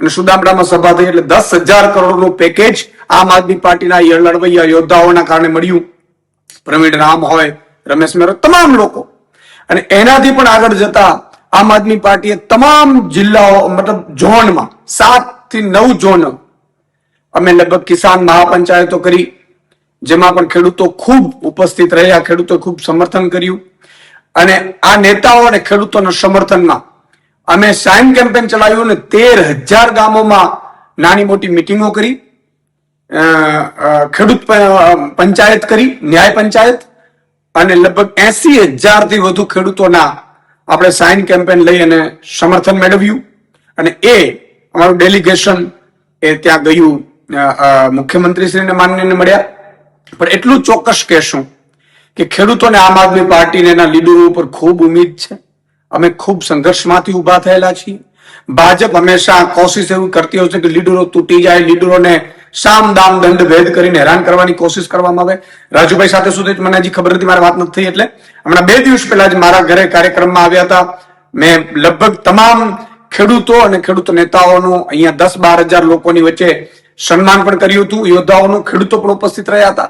અને સુદામડામાં સભા થઈ એટલે 10,000 કરોડનું પેકેજ આમ આદમી પાર્ટીના લડવૈયા યોદ્ધાઓના કારણે મળ્યું. પ્રવીણ રામ હોય, રમેશ મેરો, તમામ લોકો. અને એનાથી પણ આગળ જતા આમ આદમી પાર્ટીએ તમામ જિલ્લાઓ મતલબ ઝોનમાં 7 થી 9 ઝોન અમે લગભગ કિસાન મહાપંચાયતો કરી, જેમાં પણ ખેડૂતો ખૂબ ઉપસ્થિત રહ્યા, ખેડૂતો ખૂબ સમર્થન કર્યું. અને આ નેતાઓ અને ખેડૂતોના સમર્થનમાં અમે સાઇન કેમ્પેન ચલાવ્યું અને 13,000 ગામોમાં નાની મોટી મિટિંગો કરી, ખેડૂત પંચાયત કરી, ન્યાય પંચાયત, અને લગભગ 80,000 થી વધુ ખેડૂતોના આપણે સાઇન કેમ્પેન લઈ અને સમર્થન મેળવ્યું. અને એ અમારું ડેલિગેશન એ ત્યાં ગયું, મુખ્યમંત્રીશ્રીને માનનીયને મળ્યા. પણ એટલું ચોક્કસ કહેશું કે ખેડૂતોને આમ આદમી પાર્ટીને એના લીડરો ઉપર ખૂબ ઉમ્મીદ છે. અમે ખૂબ સંઘર્ષમાંથી ઉભા થયેલા છીએ. ભાજપ હંમેશા કોશિશ એવી કરતી હોય છે કે લીડરો તૂટી જાય, લીડરોને સામ દામ દંડ ભેદ કરીને હેરાન કરવાની કોશિશ કરવામાં આવે. રાજુભાઈ સાથે સુધી મને હજી ખબર નથી, મારી વાત નથી થઈ. એટલે હમણાં 2 દિવસ પહેલા જ મારા ઘરે કાર્યક્રમમાં આવ્યા હતા. મેં લગભગ તમામ ખેડૂતો અને ખેડૂત નેતાઓનું અહીંયા 10-12 હજાર લોકોની વચ્ચે સન્માન પણ કર્યું હતું. યોદ્ધાઓનું, ખેડૂતો પણ ઉપસ્થિત રહ્યા હતા.